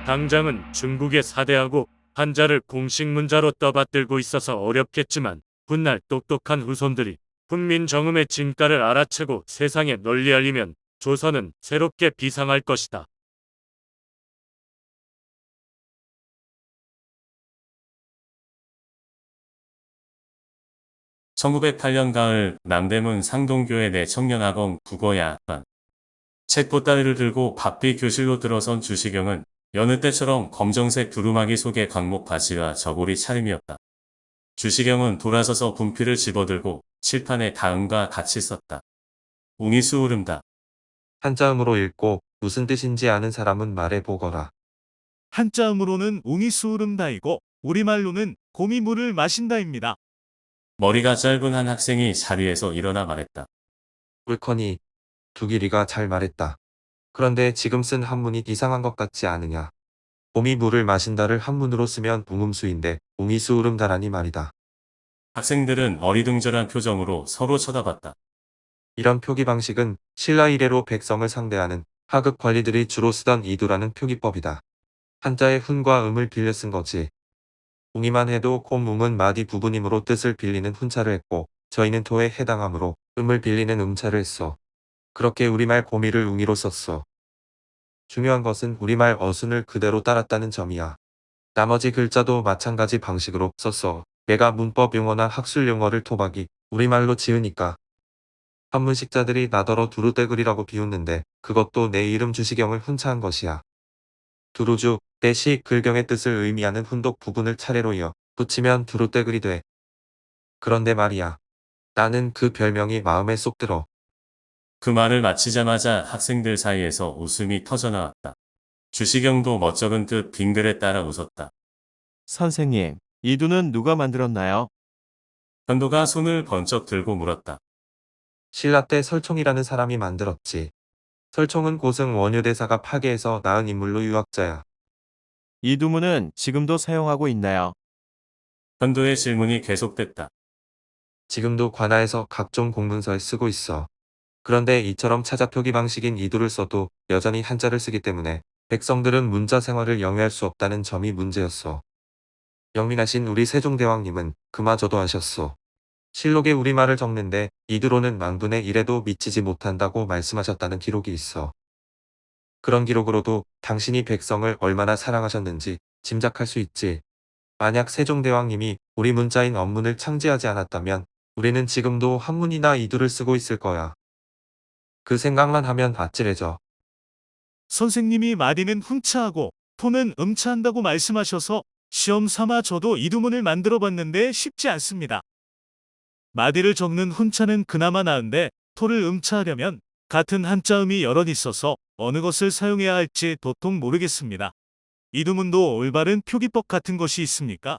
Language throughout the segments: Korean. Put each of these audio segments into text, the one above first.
당장은 중국의 사대하고 한자를 공식 문자로 떠받들고 있어서 어렵겠지만 훗날 똑똑한 후손들이 훈민 정음의 진가를 알아채고 세상에 널리 알리면 조선은 새롭게 비상할 것이다. 1908년 가을 남대문 상동교회 내 청년학원 국어야학반. 책보따리를 들고 바삐 교실로 들어선 주시경은 여느 때처럼 검정색 두루마기 속에 광목 바지와 저고리 차림이었다. 주시경은 돌아서서 분필을 집어들고 칠판에 다음과 같이 썼다. 웅이수 오름다. 한자음으로 읽고 무슨 뜻인지 아는 사람은 말해보거라. 한자음으로는 웅이수으름다이고 우리말로는 곰이 물을 마신다입니다. 머리가 짧은 한 학생이 자리에서 일어나 말했다. 옳거니 두길이가 잘 말했다. 그런데 지금 쓴 한문이 이상한 것 같지 않으냐. 곰이 물을 마신다를 한문으로 쓰면 웅음수인데 웅이수우름다라니 말이다. 학생들은 어리둥절한 표정으로 서로 쳐다봤다. 이런 표기 방식은 신라 이래로 백성을 상대하는 하급 관리들이 주로 쓰던 이두라는 표기법이다. 한자의 훈과 음을 빌려 쓴 거지. 웅이만 해도 곰웅은 마디 부분이므로 뜻을 빌리는 훈자를 했고 저희는 토에 해당하므로 음을 빌리는 음자를 했어. 그렇게 우리말 곰이를 웅이로 썼어. 중요한 것은 우리말 어순을 그대로 따랐다는 점이야. 나머지 글자도 마찬가지 방식으로 썼어. 내가 문법 용어나 학술 용어를 토박이 우리말로 지으니까. 한문식자들이 나더러 두루떼글이라고 비웃는데 그것도 내 이름 주시경을 훈차한 것이야. 두루주, 대시, 글경의 뜻을 의미하는 훈독 부분을 차례로 이어 붙이면 두루떼글이 돼. 그런데 말이야. 나는 그 별명이 마음에 쏙 들어. 그 말을 마치자마자 학생들 사이에서 웃음이 터져나왔다. 주시경도 멋쩍은 듯 빙글에 따라 웃었다. 선생님, 이두는 누가 만들었나요? 현도가 손을 번쩍 들고 물었다. 신라 때 설총이라는 사람이 만들었지. 설총은 고승 원효대사가 파괴해서 낳은 인물로 유학자야. 이두문은 지금도 사용하고 있나요? 현도의 질문이 계속됐다. 지금도 관아에서 각종 공문서에 쓰고 있어. 그런데 이처럼 차자 표기 방식인 이두를 써도 여전히 한자를 쓰기 때문에 백성들은 문자 생활을 영위할 수 없다는 점이 문제였어. 영민하신 우리 세종대왕님은 그마저도 하셨소. 실록에 우리말을 적는데 이두로는 만분의 1에도 미치지 못한다고 말씀하셨다는 기록이 있어. 그런 기록으로도 당신이 백성을 얼마나 사랑하셨는지 짐작할 수 있지. 만약 세종대왕님이 우리 문자인 언문을 창제하지 않았다면 우리는 지금도 한문이나 이두를 쓰고 있을 거야. 그 생각만 하면 아찔해져. 선생님이 마디는 훈차하고 토는 음차한다고 말씀하셔서 시험 삼아 저도 이두문을 만들어 봤는데 쉽지 않습니다. 마디를 적는 훈차는 그나마 나은데 토를 음차하려면 같은 한자음이 여럿 있어서 어느 것을 사용해야 할지 도통 모르겠습니다. 이두문도 올바른 표기법 같은 것이 있습니까?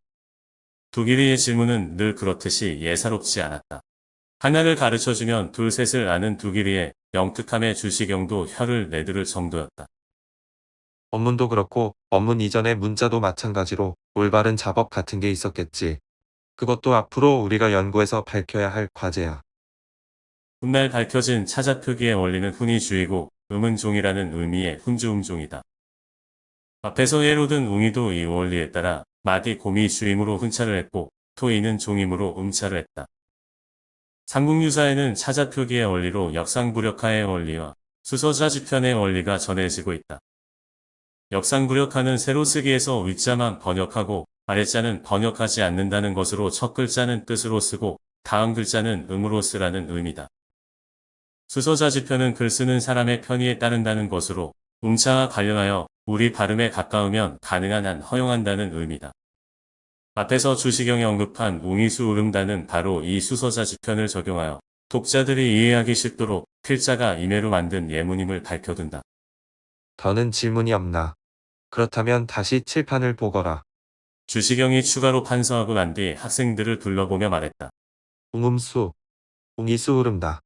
두길이의 질문은 늘 그렇듯이 예사롭지 않았다. 하나를 가르쳐주면 둘셋을 아는 두길이의 영특함에 주시경도 혀를 내두를 정도였다. 언문도 그렇고 언문 이전의 문자도 마찬가지로 올바른 자법 같은 게 있었겠지. 그것도 앞으로 우리가 연구해서 밝혀야 할 과제야. 훗날 밝혀진 차자 표기의 원리는 훈이 주이고 음은 종이라는 의미의 훈주음종이다. 앞에서 예로 든 웅이도 이 원리에 따라 마디 곰이 주임으로 훈차를 했고 토이는 종임으로 음차를 했다. 삼국유사에는 차자 표기의 원리로 역상구력하의 원리와 수서자지편의 원리가 전해지고 있다. 역상구력하는 세로 쓰기에서 윗자만 번역하고 아랫자는 번역하지 않는다는 것으로 첫 글자는 뜻으로 쓰고 다음 글자는 음으로 쓰라는 의미다. 수서자지편은 글 쓰는 사람의 편의에 따른다는 것으로 음차와 관련하여 우리 발음에 가까우면 가능한 한 허용한다는 의미다. 앞에서 주시경이 언급한 웅이수우름다는 바로 이 수서자지편을 적용하여 독자들이 이해하기 쉽도록 필자가 임의로 만든 예문임을 밝혀둔다. 더는 질문이 없나. 그렇다면 다시 칠판을 보거라. 주시경이 추가로 판서하고 난 뒤 학생들을 둘러보며 말했다. 웅음수, 웅이수 흐름다.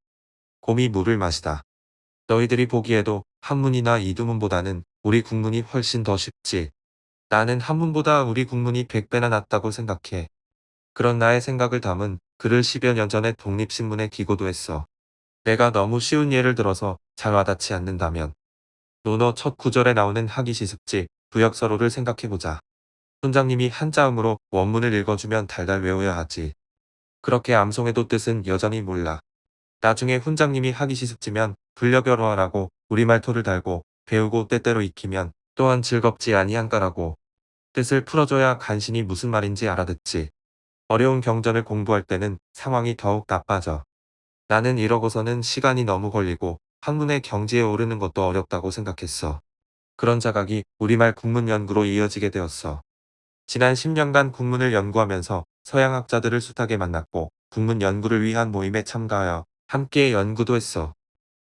곰이 물을 마시다. 너희들이 보기에도 한문이나 이두문보다는 우리 국문이 훨씬 더 쉽지. 나는 한문보다 우리 국문이 100배나 낫다고 생각해. 그런 나의 생각을 담은 글을 10여 년 전에 독립신문에 기고도 했어. 내가 너무 쉬운 예를 들어서 잘 와닿지 않는다면 논어 첫 구절에 나오는 학이시습지 부역서로를 생각해보자. 훈장님이 한자음으로 원문을 읽어주면 달달 외워야 하지. 그렇게 암송해도 뜻은 여전히 몰라. 나중에 훈장님이 하기 시습지면 불려결호하라고 우리말토를 달고 배우고 때때로 익히면 또한 즐겁지 아니한가라고. 뜻을 풀어줘야 간신히 무슨 말인지 알아듣지. 어려운 경전을 공부할 때는 상황이 더욱 나빠져. 나는 이러고서는 시간이 너무 걸리고 학문의 경지에 오르는 것도 어렵다고 생각했어. 그런 자각이 우리말 국문 연구로 이어지게 되었어. 지난 10년간 국문을 연구하면서 서양학자들을 숱하게 만났고 국문 연구를 위한 모임에 참가하여 함께 연구도 했어.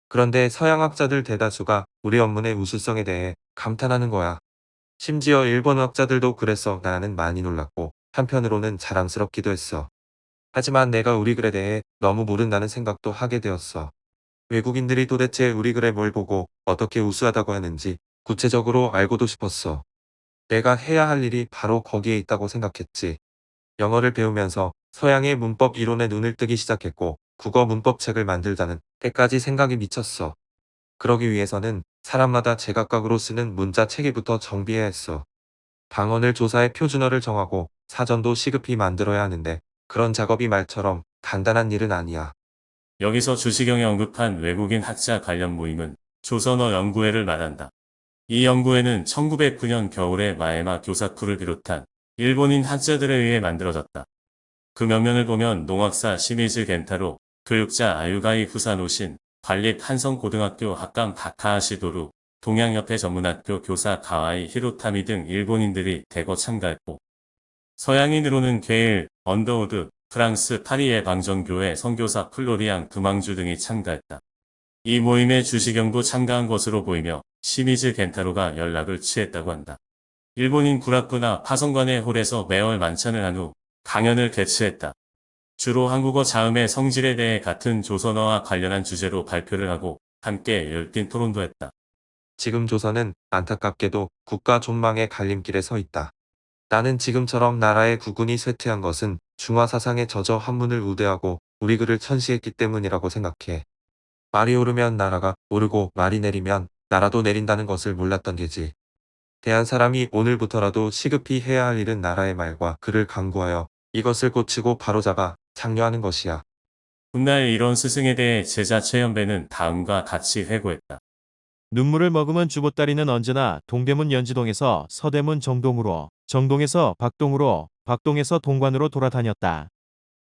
그런데 서양학자들 대다수가 우리 원문의 우수성에 대해 감탄하는 거야. 심지어 일본어학자들도 그래서 나는 많이 놀랐고 한편으로는 자랑스럽기도 했어. 하지만 내가 우리 글에 대해 너무 모른다는 생각도 하게 되었어. 외국인들이 도대체 우리 글에 뭘 보고 어떻게 우수하다고 하는지 구체적으로 알고도 싶었어. 내가 해야 할 일이 바로 거기에 있다고 생각했지. 영어를 배우면서 서양의 문법 이론에 눈을 뜨기 시작했고 국어 문법책을 만들자는 때까지 생각이 미쳤어. 그러기 위해서는 사람마다 제각각으로 쓰는 문자 체계부터 정비해야 했어. 방언을 조사해 표준어를 정하고 사전도 시급히 만들어야 하는데 그런 작업이 말처럼 간단한 일은 아니야. 여기서 주시경이 언급한 외국인 학자 관련 모임은 조선어 연구회를 말한다. 이 연구회는 1909년 겨울에 마에마 교사쿠를 비롯한 일본인 학자들에 의해 만들어졌다. 그 명명을 보면 농학사 시미즈 겐타로, 교육자 아유가이 후사노신, 관립 한성고등학교 학감 다카하시도루, 동양협회 전문학교 교사 가와이 히로타미 등 일본인들이 대거 참가했고, 서양인으로는 게일, 언더우드, 프랑스 파리의 방정교회 선교사 플로리앙 금왕주 등이 참가했다. 이 모임에 주시경도 참가한 것으로 보이며 시미즈 겐타로가 연락을 취했다고 한다. 일본인 구라쿠나 파성관의 홀에서 매월 만찬을 한 후 강연을 개최했다. 주로 한국어 자음의 성질에 대해 같은 조선어와 관련한 주제로 발표를 하고 함께 열띤 토론도 했다. 지금 조선은 안타깝게도 국가 존망의 갈림길에 서 있다. 나는 지금처럼 나라의 국군이 쇠퇴한 것은 중화 사상에 젖어 한문을 우대하고 우리 글을 천시했기 때문이라고 생각해. 말이 오르면 나라가 오르고 말이 내리면 나라도 내린다는 것을 몰랐던 게지. 대한 사람이 오늘부터라도 시급히 해야 할 일은 나라의 말과 글을 강구하여 이것을 고치고 바로잡아 장려하는 것이야. 훗날 이런 스승에 대해 제자 최연배는 다음과 같이 회고했다. 눈물을 머금은 주보따리는 언제나 동대문 연지동에서 서대문 정동으로, 정동에서 박동으로, 박동에서 동관으로 돌아다녔다.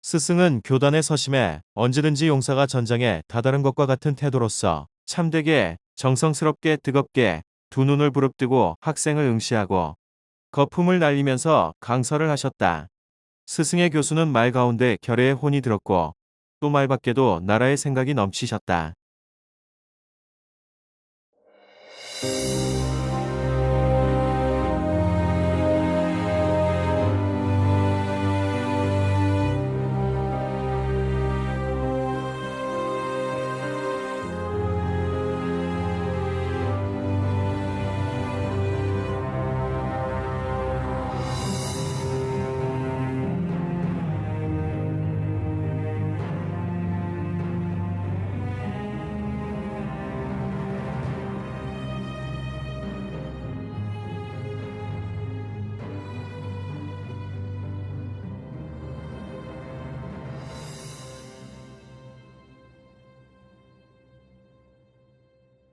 스승은 교단의 서심에 언제든지 용사가 전장에 다다른 것과 같은 태도로서 참되게, 정성스럽게, 뜨겁게 두 눈을 부릅뜨고 학생을 응시하고 거품을 날리면서 강설을 하셨다. 스승의 교수는 말 가운데 결의의 혼이 들었고 또 말 밖에도 나라의 생각이 넘치셨다.